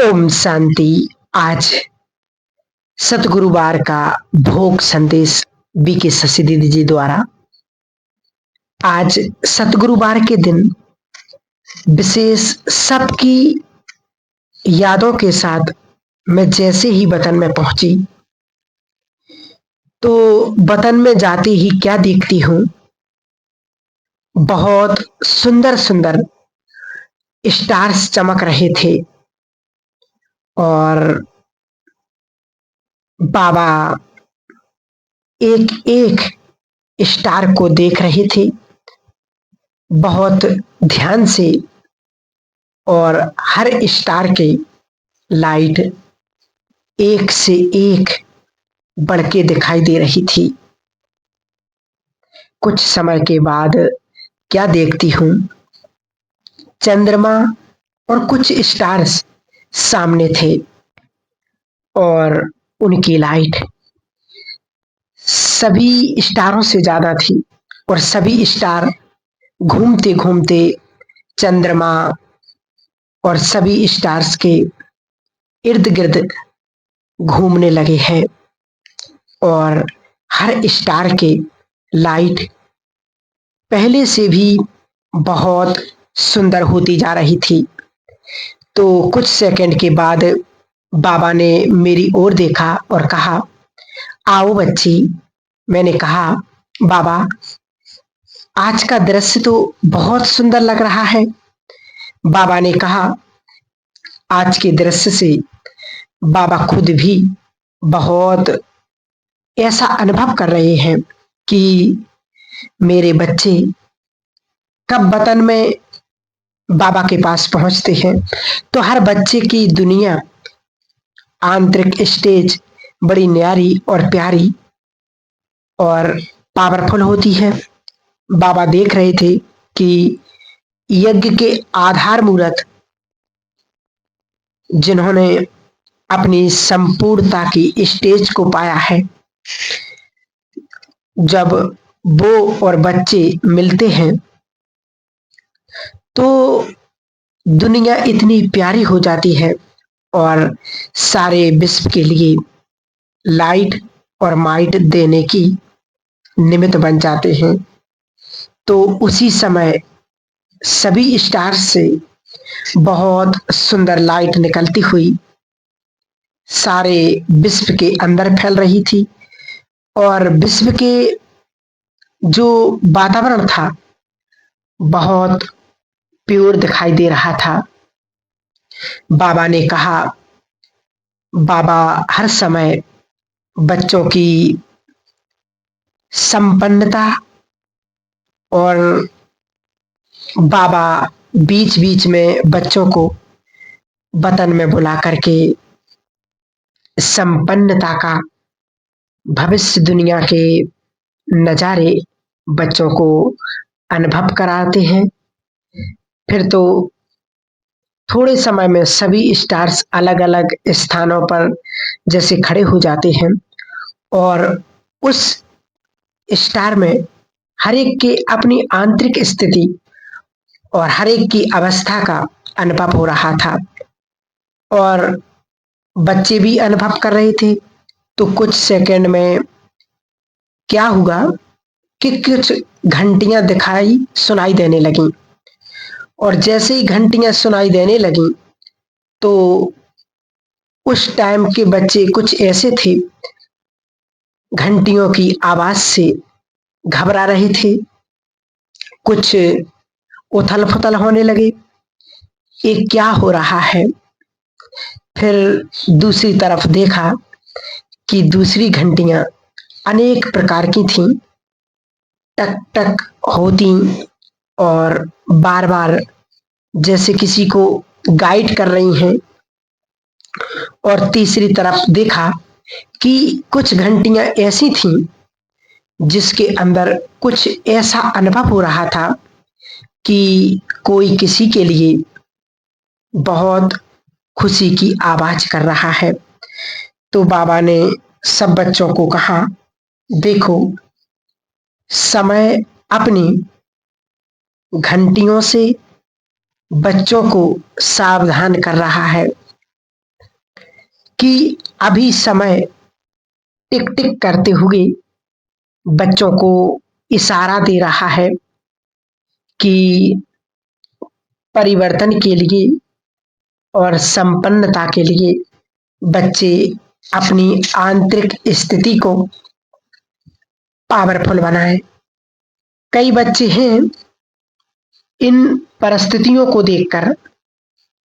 ओम शांति। आज सतगुरुवार का भोग संदेश बीके शशि दीदी जी द्वारा। आज सतगुरुवार के दिन विशेष सबकी यादों के साथ मैं जैसे ही वतन में पहुंची तो वतन में जाते ही क्या देखती हूँ, बहुत सुंदर सुंदर स्टार्स चमक रहे थे और बाबा एक एक स्टार को देख रहे थे बहुत ध्यान से, और हर स्टार के लाइट एक से एक बढ़ के दिखाई दे रही थी। कुछ समय के बाद क्या देखती हूँ, चंद्रमा और कुछ स्टार्स सामने थे और उनकी लाइट सभी स्टारों से ज्यादा थी और सभी स्टार घूमते घूमते चंद्रमा और सभी स्टार्स के इर्द गिर्द घूमने लगे हैं और हर स्टार के लाइट पहले से भी बहुत सुंदर होती जा रही थी। तो कुछ सेकंड के बाद बाबा ने मेरी ओर देखा और कहा, आओ बच्ची। मैंने कहा, बाबा आज का दृश्य तो बहुत सुंदर लग रहा है। बाबा ने कहा, आज के दृश्य से बाबा खुद भी बहुत ऐसा अनुभव कर रहे हैं कि मेरे बच्चे कब वतन में बाबा के पास पहुंचते हैं तो हर बच्चे की दुनिया आंतरिक स्टेज बड़ी न्यारी और प्यारी और पावरफुल होती है। बाबा देख रहे थे कि यज्ञ के आधार मूर्त जिन्होंने अपनी संपूर्णता की स्टेज को पाया है, जब वो और बच्चे मिलते हैं तो दुनिया इतनी प्यारी हो जाती है और सारे विश्व के लिए लाइट और माइट देने की निमित्त बन जाते हैं। तो उसी समय सभी स्टार्स से बहुत सुंदर लाइट निकलती हुई सारे विश्व के अंदर फैल रही थी और विश्व के जो वातावरण था बहुत प्योर दिखाई दे रहा था। बाबा ने कहा, बाबा हर समय बच्चों की संपन्नता और बाबा बीच बीच में बच्चों को वतन में बुला करके संपन्नता का भविष्य दुनिया के नजारे बच्चों को अनुभव कराते हैं। फिर तो थोड़े समय में सभी स्टार्स अलग अलग स्थानों पर जैसे खड़े हो जाते हैं और उस स्टार में हर एक की अपनी आंतरिक स्थिति और हर एक की अवस्था का अनुभव हो रहा था और बच्चे भी अनुभव कर रहे थे। तो कुछ सेकंड में क्या हुआ कि कुछ घंटियां दिखाई सुनाई देने लगी और जैसे ही घंटियां सुनाई देने लगी तो उस टाइम के बच्चे कुछ ऐसे थे, घंटियों की आवाज से घबरा रहे थे, कुछ उथल पुथल होने लगे, ये क्या हो रहा है। फिर दूसरी तरफ देखा कि दूसरी घंटियां अनेक प्रकार की थीं, टक टक होती और बार बार जैसे किसी को गाइड कर रही हैं। और तीसरी तरफ देखा कि कुछ घंटियां ऐसी थीं जिसके अंदर कुछ ऐसा अनुभव हो रहा था कि कोई किसी के लिए बहुत खुशी की आवाज कर रहा है। तो बाबा ने सब बच्चों को कहा, देखो समय अपनी घंटियों से बच्चों को सावधान कर रहा है कि अभी समय टिक टिक करते हुए बच्चों को इशारा दे रहा है कि परिवर्तन के लिए और संपन्नता के लिए बच्चे अपनी आंतरिक स्थिति को पावरफुल बनाएं। कई बच्चे हैं इन परिस्थितियों को देखकर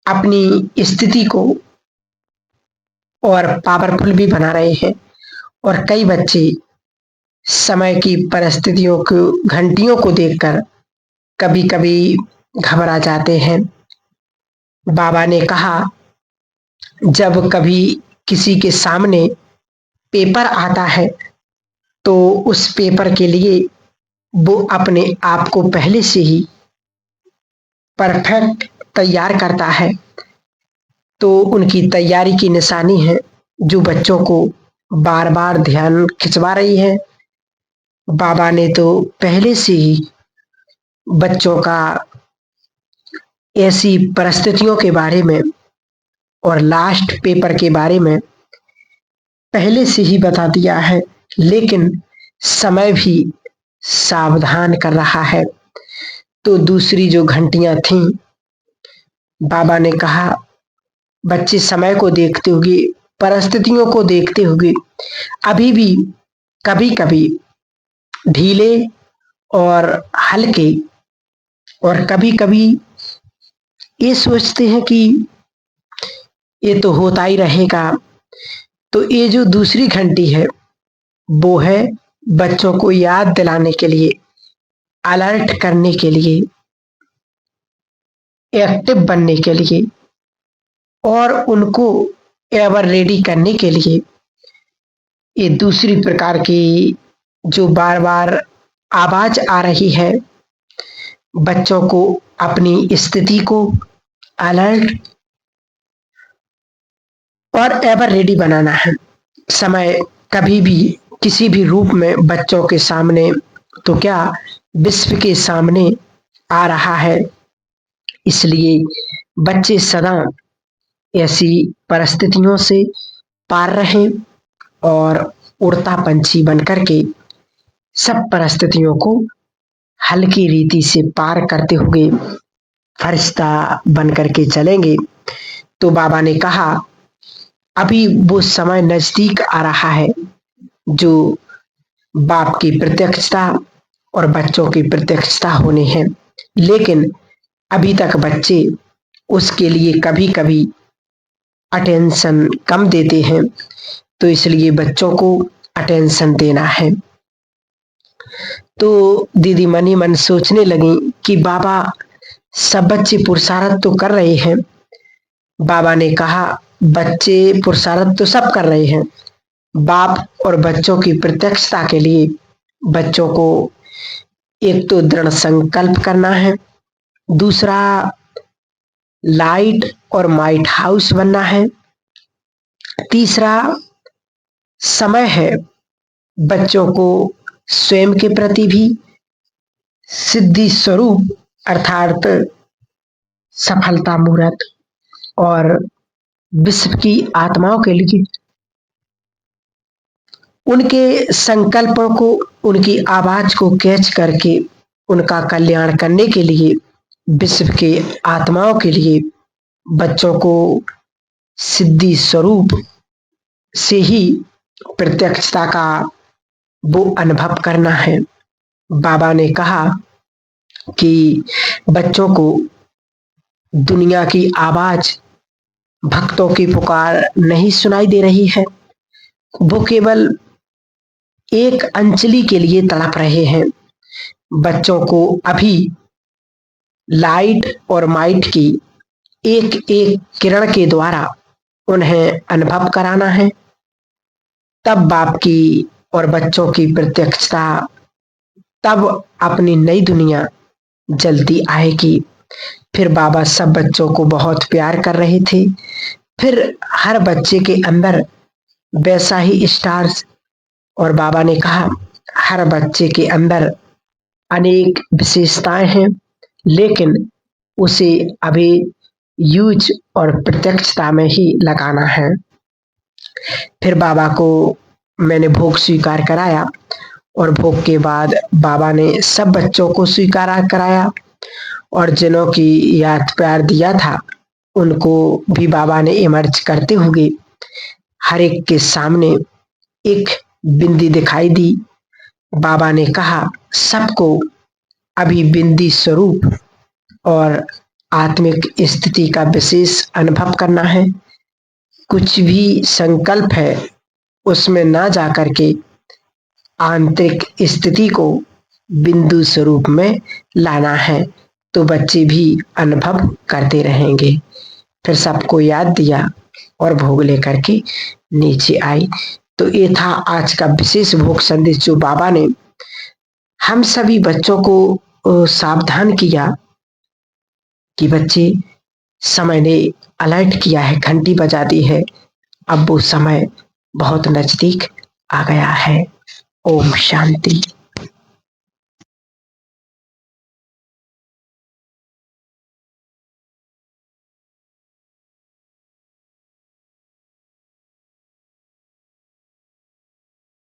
अपनी स्थिति को और पावरफुल भी बना रहे हैं, और कई बच्चे समय की परिस्थितियों को, घंटियों को देखकर कभी कभी घबरा जाते हैं। बाबा ने कहा, जब कभी किसी के सामने पेपर आता है तो उस पेपर के लिए वो अपने आप को पहले से ही परफेक्ट तैयार करता है। तो उनकी तैयारी की निशानी है जो बच्चों को बार बार ध्यान खिंचवा रही है। बाबा ने तो पहले से ही बच्चों का ऐसी परिस्थितियों के बारे में और लास्ट पेपर के बारे में पहले से ही बता दिया है, लेकिन समय भी सावधान कर रहा है। तो दूसरी जो घंटियां थीं, बाबा ने कहा, बच्चे समय को देखते हुए, परिस्थितियों को देखते हुए अभी भी कभी कभी ढीले और हल्के, और कभी कभी ये सोचते हैं कि ये तो होता ही रहेगा। तो ये जो दूसरी घंटी है वो है बच्चों को याद दिलाने के लिए, अलर्ट करने के लिए, एक्टिव बनने के लिए और उनको एवर रेडी करने के लिए। ये दूसरी प्रकार की जो बार बार आवाज आ रही है, बच्चों को अपनी स्थिति को अलर्ट और एवर रेडी बनाना है। समय कभी भी किसी भी रूप में बच्चों के सामने, तो क्या विश्व के सामने आ रहा है, इसलिए बच्चे सदा ऐसी परिस्थितियों से पार रहें और उड़ता पंछी बनकर के सब परिस्थितियों को हल्की रीति से पार करते हुए फरिश्ता बनकर के चलेंगे। तो बाबा ने कहा, अभी वो समय नजदीक आ रहा है जो बाप की प्रत्यक्षता और बच्चों की प्रत्यक्षता होने हैं, लेकिन अभी तक बच्चे उसके लिए कभी कभी अटेंशन कम देते हैं। तो इसलिए बच्चों को अटेंशन देना है। तो दीदी मन ही मन सोचने लगी कि बाबा, सब बच्चे पुरुषार्थ तो कर रहे हैं। बाबा ने कहा, बच्चे पुरुषार्थ तो सब कर रहे हैं, बाप और बच्चों की प्रत्यक्षता के लिए बच्चों को एक तो दृढ़ संकल्प करना है, दूसरा लाइट और माइट हाउस बनना है, तीसरा समय है बच्चों को स्वयं के प्रति भी सिद्धि स्वरूप अर्थात सफलता मूर्त और विश्व की आत्माओं के लिए उनके संकल्पों को, उनकी आवाज को कैच करके उनका कल्याण करने के लिए, विश्व के आत्माओं के लिए बच्चों को सिद्धि स्वरूप से ही प्रत्यक्षता का वो अनुभव करना है। बाबा ने कहा कि बच्चों को दुनिया की आवाज, भक्तों की पुकार नहीं सुनाई दे रही है, वो केवल एक अंजलि के लिए तड़प रहे हैं। बच्चों को अभी लाइट और माइट की एक एक किरण के द्वारा उन्हें अनुभव कराना है, तब बाप की और बच्चों की प्रत्यक्षता, तब अपनी नई दुनिया जल्दी आएगी। फिर बाबा सब बच्चों को बहुत प्यार कर रहे थे। फिर हर बच्चे के अंदर वैसा ही स्टार्स, और बाबा ने कहा, हर बच्चे के अंदर अनेक विशेषताएं हैं, लेकिन उसे अभी यूज और प्रत्यक्षता में ही लगाना है। फिर बाबा को मैंने भोग स्वीकार कराया और भोग के बाद बाबा ने सब बच्चों को स्वीकार कराया और जिन्हों की याद प्यार दिया था उनको भी बाबा ने इमर्ज करते हुए हर एक के सामने एक बिंदी दिखाई दी। बाबा ने कहा सबको अभी बिंदी स्वरूप और आत्मिक स्थिति का विशेष अनुभव करना है। कुछ भी संकल्प है उसमें ना जाकर के आंतरिक स्थिति को बिंदु स्वरूप में लाना है, तो बच्चे भी अनुभव करते रहेंगे। फिर सबको याद दिया और भोग लेकर के नीचे आई। तो ये था आज का विशेष भोग संदेश जो बाबा ने हम सभी बच्चों को सावधान किया कि बच्चे समय ने अलर्ट किया है, घंटी बजा दी है, अब वो समय बहुत नजदीक आ गया है। ओम शांति।